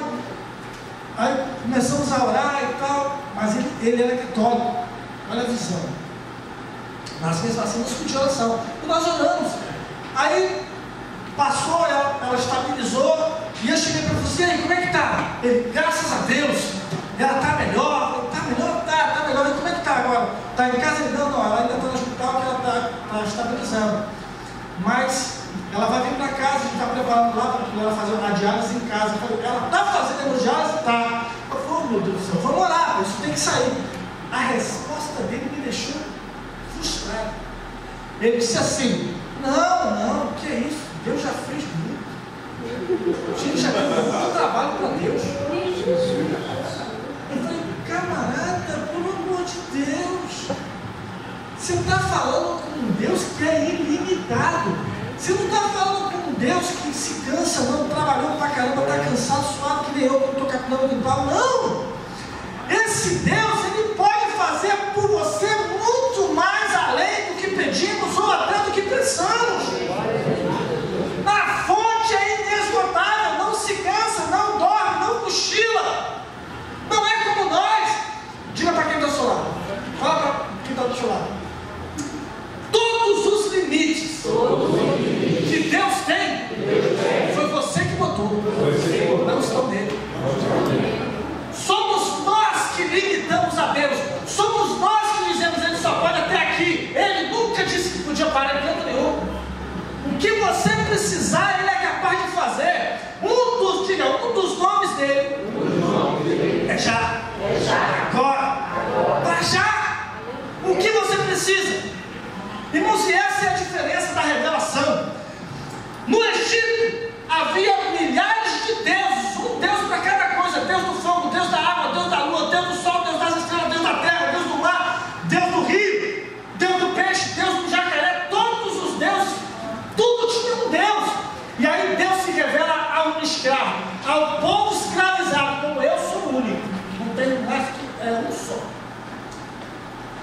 Aí começamos a orar e tal, mas ele era católico. Olha a visão. Mas mesmo assim não discutiu oração. E nós oramos. Aí passou, ela estabilizou. E eu cheguei para você, e aí, como é que tá? Ele, graças a Deus, ela tá melhor. Tá melhor? Tá melhor. E como é que tá agora? Tá em casa? Ele, não, ela ainda está no hospital, que ela tá estabilizando. Mas ela vai vir para casa, a gente está preparando lá para ela fazer uma diálise em casa. Eu falei, ela está fazendo hemodiálise? Tá. Eu falei, oh, meu Deus do céu, vamos orar, isso tem que sair. A resposta dele me deixou frustrado. Ele disse assim, não, que é isso? Deus já fez muito. A gente já deu muito trabalho para Deus. Eu falei, camarada, pelo amor de Deus, você está falando com um Deus que é ilimitado. Você não está falando com um Deus que se cansa, não, trabalhou pra caramba, está cansado, suado, que nem eu, quando estou capinando o pau. Não! Esse Deus, Ele pode fazer por você muito mais além do que pedimos ou até do que pensamos. A fonte é inesgotável, não se cansa, não dorme, não cochila. Não é como nós. Diga para quem está do seu lado. Fala para quem está do seu lado. Todos os limites que Deus tem, foi você que botou. Não estão nele. Somos nós que limitamos a Deus. Somos nós que dizemos, Ele só pode até aqui. Ele nunca disse que podia parar em canto nenhum. O que você precisar, Ele é capaz de fazer. Um dos nomes dele é já. Agora. Para já. O que você precisa? Irmãos, e essa é a diferença da revelação. No Egito havia milhares de deuses, um Deus para cada coisa: Deus do fogo, Deus da água, Deus da lua, Deus do sol, Deus das estrelas, Deus da terra, Deus do mar, Deus do rio, Deus do peixe, Deus do jacaré. Todos os deuses, tudo tinha um Deus. E aí Deus se revela a um escravo, ao povo escravizado, como eu sou o único, não tenho mais que um só.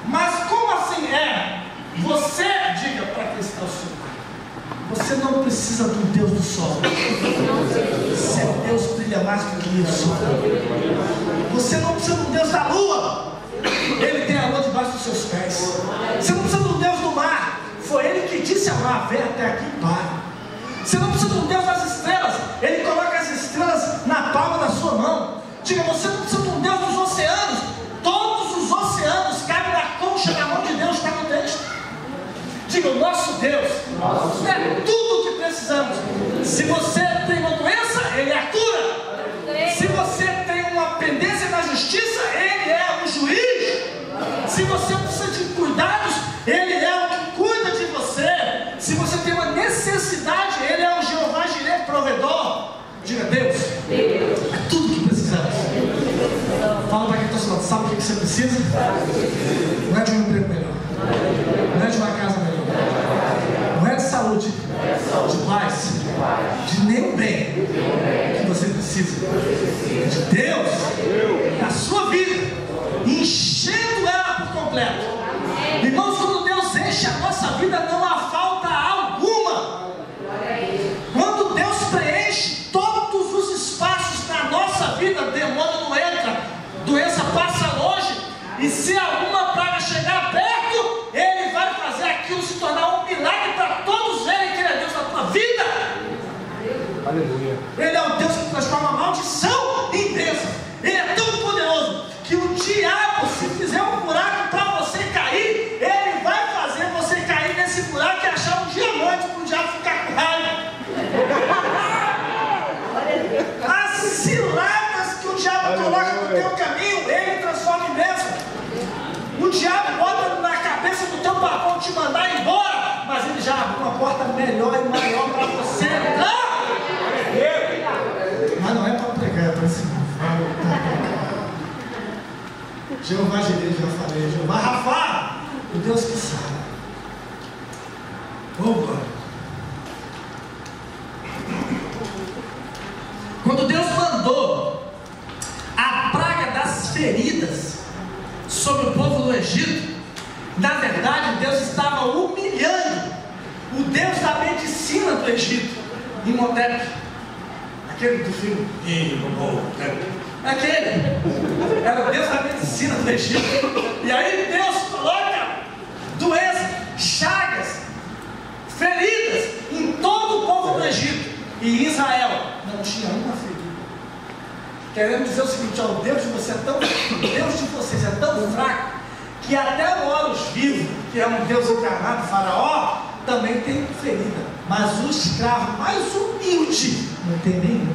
Mas como assim é? Você, diga para quem está ao seu lado, você não precisa do Deus do sol. Seu Deus brilha mais do que isso. Você não precisa do Deus da lua. Ele tem a lua debaixo dos seus pés. Você não precisa do Deus do mar. Foi Ele que disse ao mar, vem até aqui e para. Você não precisa do Deus das estrelas. Ele coloca as estrelas na palma da sua mão. Diga, você não precisa do Deus dos oceanos. Todos os oceanos cabem na concha da mão de Deus, está no texto. Diga, o nosso Deus é tudo o que precisamos. Se você tem uma doença, Ele é a cura. Se você tem uma pendência na justiça, Ele é o juiz. Se você precisa de cuidados, Ele é o que cuida de você. Se você tem uma necessidade, Ele é o Jeová Jireh, provedor. Diga, Deus é tudo o que precisamos. Fala para quem está falando, sabe o que você precisa? Não é de um emprego melhor, não é de uma casa melhor, não é de saúde, de paz, de nenhum bem que você precisa. É de Deus na sua vida, enchendo ela por completo. Irmãos, quando Deus enche a nossa vida, não há falta alguma. Quando Deus preenche todos os espaços na nossa vida, demônio não entra, doença passa longe, e se alguma praga chegar perto, Ele vai fazer aquilo se tornar um milagre para todos verem que Ele é Deus na tua vida. Aleluia. Ele é o Deus que transforma a maldição em bênção. Ele é tão poderoso que o diabo, se fizer um buraco para você cair, ele vai fazer você cair nesse buraco e achar um diamante para o diabo ficar com raiva. As ciladas que o diabo coloca no teu caminho, ele transforma em bênção. O diabo bota na cabeça do teu patrão te mandar embora, mas ele já abriu uma porta melhor e maior para você entrar. Mas não é para pregar, é para ensinar. Jeová Jireh, já falei. Jeová Rafa, o Deus que sabe. Oh, glória. Quando Deus mandou a praga das feridas sobre o povo do Egito, na verdade Deus estava humilhando o Deus da medicina do Egito, Imhotep, aquele do filme aquele era o Deus da medicina do Egito. E aí Deus Querendo dizer o seguinte: ó, o Deus de vocês é tão fraco que até o Horus vivo, que é um Deus encarnado, Faraó, também tem ferida. Mas o escravo mais humilde não tem nenhum.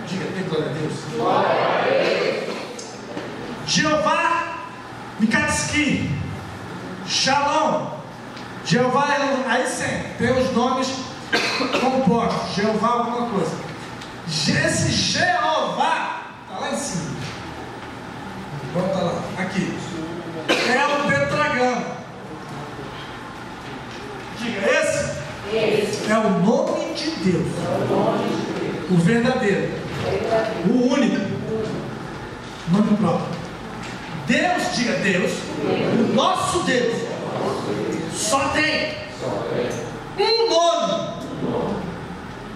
Diga, tem glória a Deus. Glória a Deus. Jeová Mikatski, Shalom. Jeová é aí sim, tem os nomes compostos. Jeová alguma coisa. Esse Jeová está lá em cima. Volta lá, aqui. É o tetragrama. Diga, esse é o nome de Deus. O verdadeiro. O único. Nome próprio. Deus, diga Deus. O nosso Deus. Só tem um nome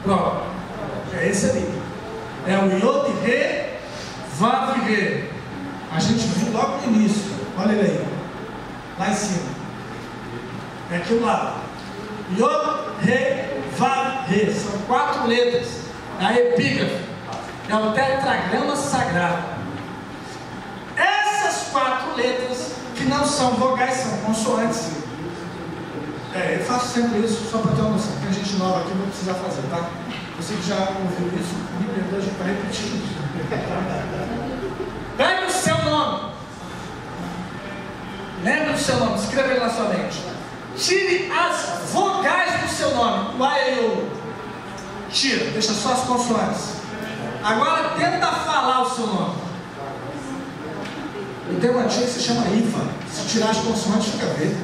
próprio. É esse ali. É o Yod He Vav He. A gente viu logo no início. Olha ele aí. Lá em cima. É aqui do lado. Yod He Vav He. São 4 letras. A epígrafe. É o tetragrama sagrado. Essas 4 letras, que não são vogais, são consoantes. Eu faço sempre isso, só para ter uma noção. Tem gente nova aqui, não precisa fazer, tá? Você que já ouviu isso, me perdoa, a gente vai repetir isso. Pegue o seu nome. Lembre do seu nome, escreva ele na sua mente. Tire as vogais do seu nome. O A, E, O. Tira, deixa só as consoantes. Agora tenta falar o seu nome. Eu tenho uma tia que se chama Ifa. Se tirar as consoantes, fica verde.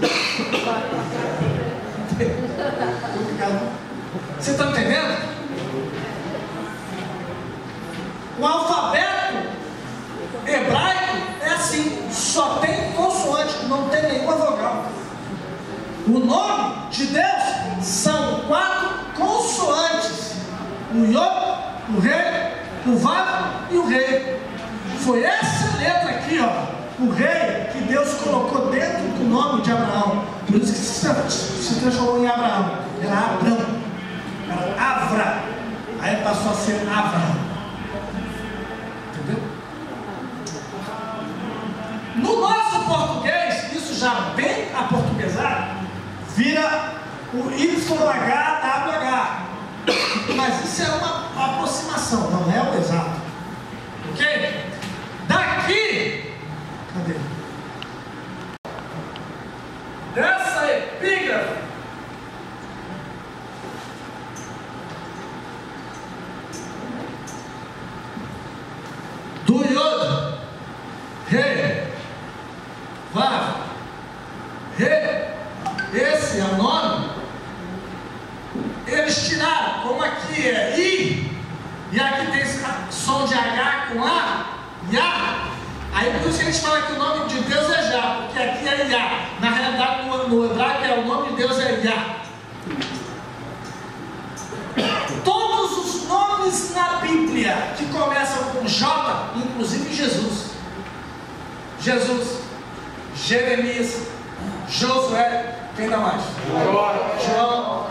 Você está entendendo? O alfabeto hebraico é assim, só tem consoante, não tem nenhuma vogal. O nome de Deus são 4 consoantes: o Yod, o Rei, o Vav e o Rei. Foi essa letra aqui, ó, o Rei, que Deus colocou dentro do nome de Abraão. Por isso que se transformou em Abraão. Era Abrão, era Avra, aí passou a ser Avraham. Entendeu? No nosso português, isso já bem aportuguesado, vira o YHWH. Mas isso é uma aproximação, não é o exato. Ok? Daqui, cadê? Dessa epígrafe, do Yod, Re, Vav, Re, esse é o nome. Eles tiraram, como aqui é I, e aqui tem esse som de H com A, Yah. Aí por isso que eles falam que o nome de Deus é Já, porque aqui é Yah. Na realidade, no hebraico, o nome de Deus é Yah. Todos os nomes na Bíblia que começam com J, inclusive Jesus. Jesus, Jeremias, Josué, quem dá mais? João,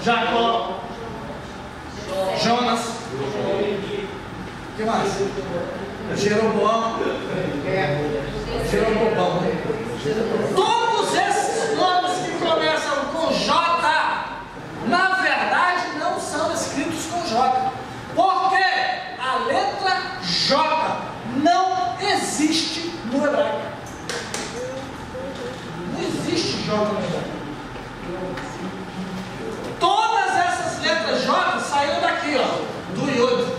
Jacó, Jonas, o que mais? Jeroboão, Jerobobão. Todos esses nomes que começam com J, na verdade não são escritos com J, porque a letra J não existe no hebraico. Não existe J no hebraico. Todas essas letras J saíram daqui, ó, do Yod.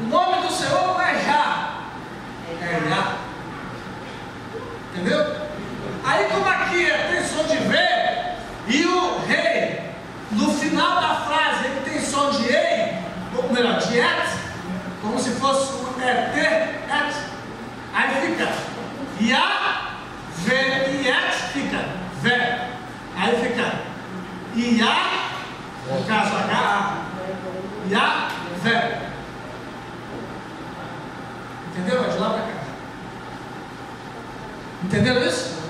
O nome do Senhor não é Já, é Yah. Entendeu? Aí como aqui tem som de V, e o Rei, no final da frase, ele tem som de Ei, ou melhor, de Et, como se fosse um Et, Et. Aí fica Yah, V e Et, fica Vé. Aí fica Yah, no caso H, Yah, Vé. Entendeu? De lá para cá. Entenderam isso?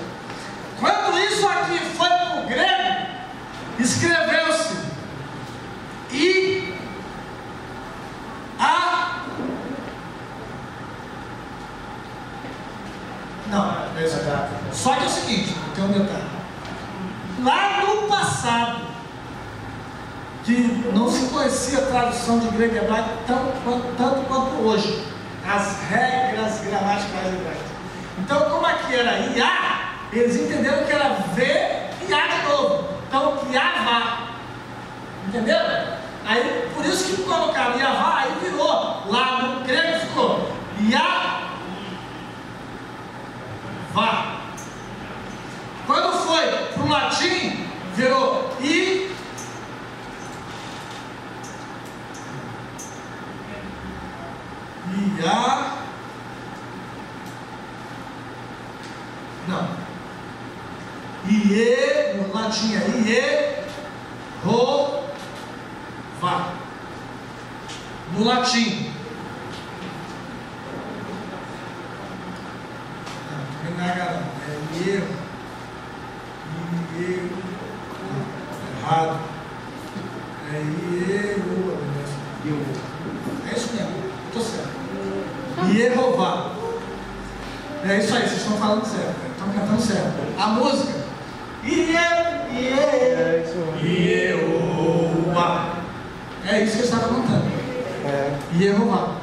Quando isso aqui foi para o grego, escreveu-se I Não, é isso. Só que é o seguinte, tem um detalhe. Lá no passado, que não se conhecia a tradução de grego e hebraico tanto quanto hoje, as regras gramaticais hebraicas. Então, como aqui era Iá, eles entenderam que era V e A de novo. Então, Yavá. Entenderam? Aí, por isso que colocaram Yavá, aí virou. Lá no grego ficou Yavá. Quando foi para o latim, virou I. Ia. Não. Ie, no latim é Ie. Rová. No latim. Não, não é Ie. Errado. É Ie. É isso mesmo. Estou certo. Yehová. É isso aí, vocês estão falando certo. Estão cantando certo. A música. Yehová. É isso que eu estava cantando. Yehová.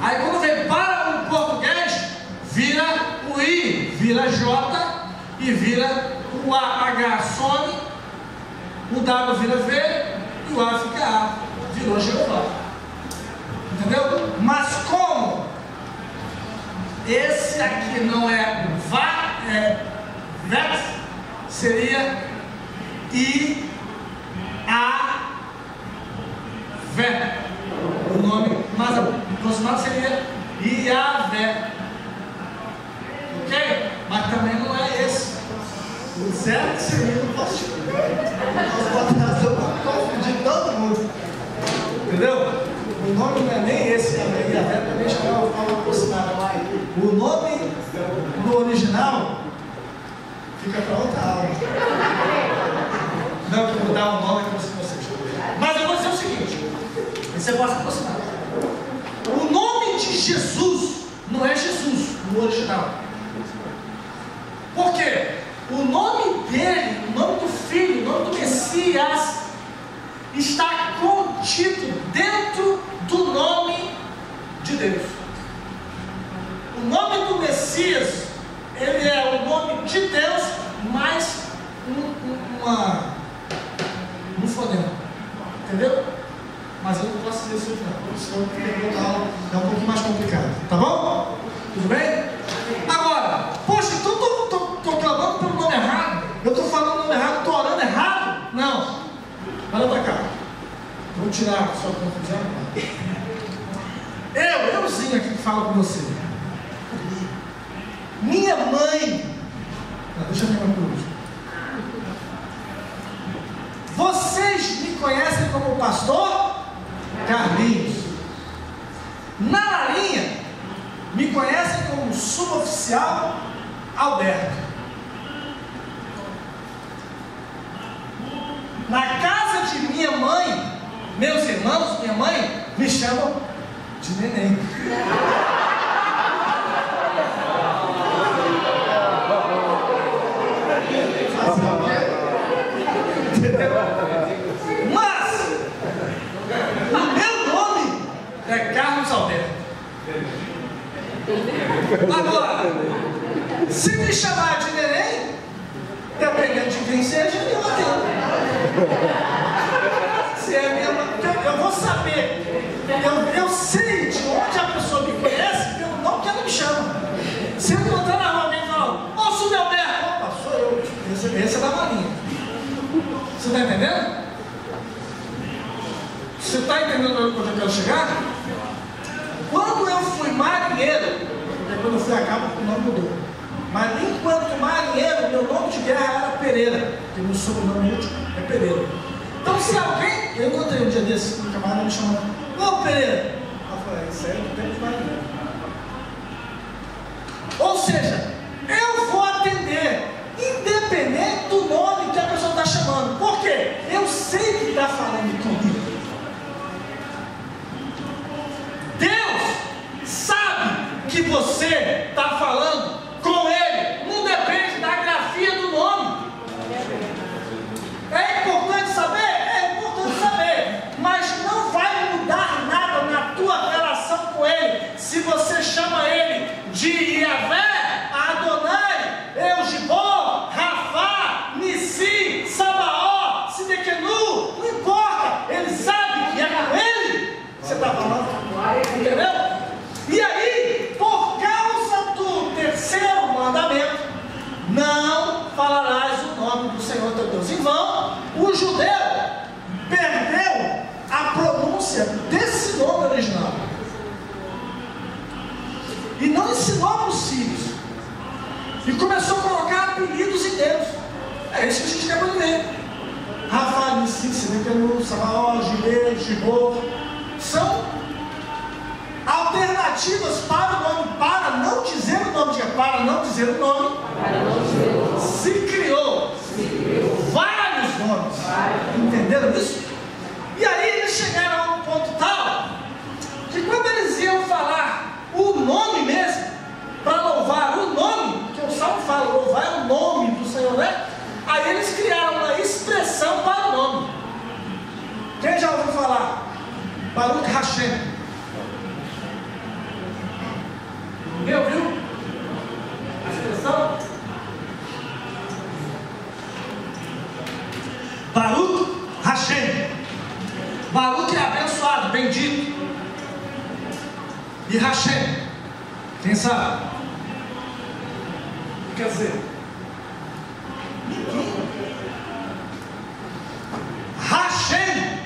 Aí quando vem para o português, vira o I, vira J e vira o H some, o W vira V e o A fica A. Virou Jeová. Entendeu? Mas como esse aqui não é vá, é vex, seria I, A, Vé. O nome mais aproximado seria Iavé. Ok? Mas também não é esse. O certo seria o posso confundir todo mundo. Entendeu? O nome não é nem esse, Iavé também já é uma forma aproximada. O nome no original fica para outra aula. Não que mudar o nome como se fosse. Mas eu vou dizer o seguinte: você pode se aproximar. O nome de Jesus não é Jesus no original. Por quê? O nome dele, o nome do Filho, o nome do Messias está contido dentro do nome de Deus. O nome do Messias, ele é o nome de Deus, mais um fonema. Entendeu? Mas eu não posso dizer isso não. Senão é um pouquinho mais complicado. Tá bom? Tudo bem? Agora, poxa, então estou clamando pelo nome errado. Eu estou falando o nome errado, estou orando errado. Não. Olha para cá. Vou tirar a sua confusão. Euzinho aqui que fala com você. Minha mãe. Deixa eu ver uma coisa. Vocês me conhecem como pastor Carlinhos. Na Larinha, me conhecem como suboficial Alberto. Na casa de minha mãe, meus irmãos, minha mãe, me chamam de neném. Mas o meu nome é Carlos Alberto. Agora, se me chamar de neném, dependendo de quem seja, eu atendo. Se é minha mãe, eu vou saber. Eu sei de onde a pessoa me conhece pelo nome que ela me chama. Se eu encontrar na rua alguém e falar, ô Silvio Alberto, opa, sou eu. Esse é da Marinha. Você está entendendo? Você está entendendo onde eu quero chegar? Quando eu fui marinheiro, quando eu fui a cabo, o nome mudou. Mas enquanto marinheiro, meu nome de guerra era Pereira, porque meu sobrenome último é Pereira. Então, se alguém. Eu encontrei um dia desse, um camarada me chamou, ô Pereira. Eu falei, isso aí é do tempo de marinheiro. Ou seja, eu vou atender, independente do nome que a pessoa está chamando. Por quê? Eu sei que está falando comigo. Deus sabe que você está falando e não ensinou para os filhos. E começou a colocar apelidos em Deus. É isso que a gente quer aprender. Rafa, Nissim, Senecanu, Sabaó, Gilead, Gibor. São alternativas para o nome, para não dizer o nome, para não dizer o nome. Se criou vários nomes. Entenderam isso? E aí eles chegaram a um ponto tal que quando eles iam falar o nome mesmo, para louvar o nome, que o Salmo fala, louvar é o nome do Senhor, né? Aí eles criaram uma expressão para o nome. Quem já ouviu falar? Baruch Hashem. Ninguém ouviu a expressão? Baruch Hashem. Baruch é abençoado, bendito. E Hashem, quem sabe? Quer dizer, Hashem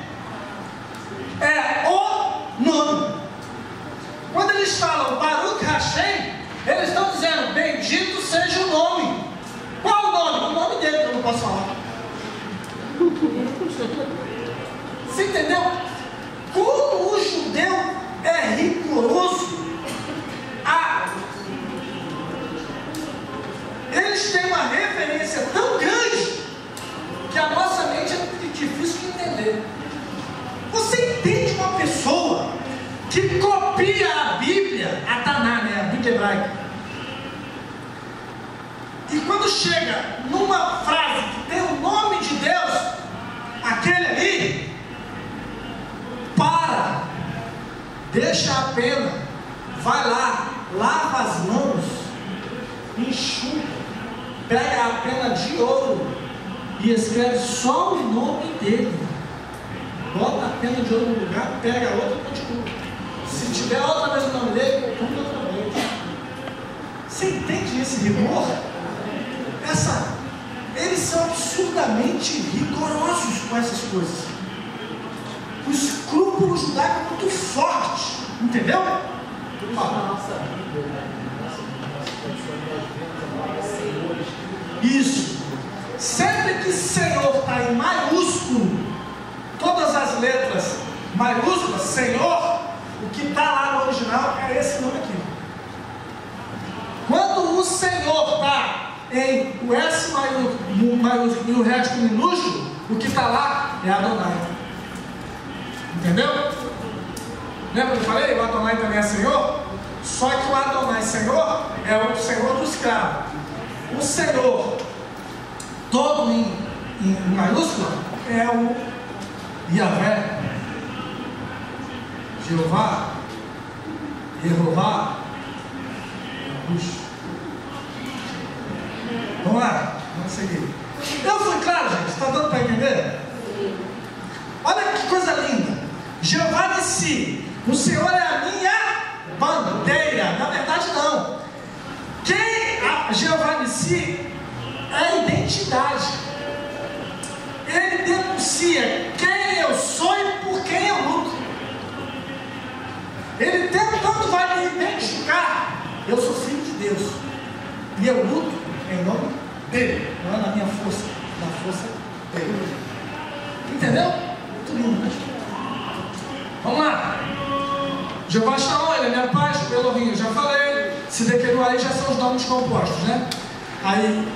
é o nome. Quando eles falam Baruch Hashem, eles estão dizendo bendito seja o nome. Qual o nome? O nome dele que eu não posso falar. Você entendeu? Como o judeu é rigoroso. Eles têm uma referência tão grande que a nossa mente é difícil de entender. Você entende uma pessoa que copia a Bíblia, a Taná, né, a Bíblia hebraica, e quando chega numa frase que tem o nome de Deus, aquele ali, para, deixa a pena, vai lá, lava as mãos, enxuga, pega a pena de ouro e escreve só o nome dele, bota a pena de ouro no lugar, pega a outra e continua. Se tiver outra vez o nome dele, continua outra vez. Você entende esse rigor? Eles são absurdamente rigorosos com essas coisas. O escrúpulo judaico é muito forte, entendeu? Isso. Sempre que Senhor está em maiúsculo, todas as letras maiúsculas, Senhor, o que está lá no original é esse nome aqui. Quando o Senhor está em o S maiúsculo e o resto minúsculo, o que está lá é Adonai. Entendeu? Lembra que eu falei? O Adonai também é Senhor? Só que o Adonai Senhor é o Senhor do escravo. O Senhor, todo em maiúscula, é o Yahvé, Jeová, Yehová. Vamos lá, vamos seguir. Eu fui claro, gente? Está dando para entender? Olha que coisa linda. Jeová Nissi, o Senhor é a minha bandeira. Na verdade, não. Jeová Nissi é a identidade. Ele denuncia quem eu sou e por quem eu luto. Ele tanto vai me identificar. Eu sou filho de Deus. E eu luto em nome dele. Não é na minha força, na força dele. Entendeu? Muito lindo, né? Vamos lá. Jeová Shalom, ele é minha paz, Elohim, eu já falei. Sidequenu aí já são os nomes compostos, né? Aí,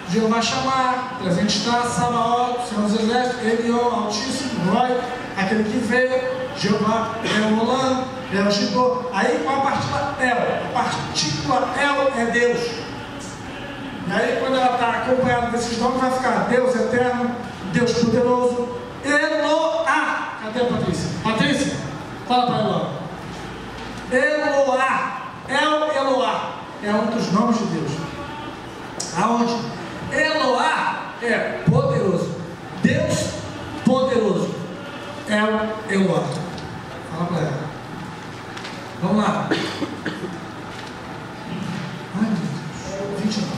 Jeová Shammah, presente está, Sabaoth, Senhor dos Exércitos, Elion, Altíssimo, Roi, aquele que veio, Jeová, Elolam, El Gibor. Aí com a partícula El. A partícula El é Deus. E aí quando ela está acompanhada desses nomes, vai ficar Deus eterno, Deus poderoso, Eloá. Cadê a Patrícia? Patrícia, fala para ela. Eloá. Eloá é um dos nomes de Deus. Aonde? Eloá é poderoso. Deus poderoso. Eloá. Fala para ela. Vamos lá. Ai, meu Deus. 29.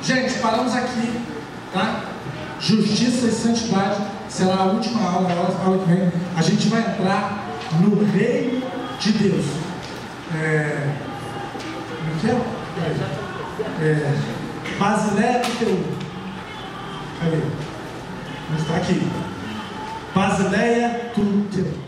Gente, paramos aqui, tá? Justiça e santidade será a última aula, a aula que vem. A gente vai entrar no reino de Deus. Basileia Tuteu. Cadê? Mas está aqui. Basileia Tuteu.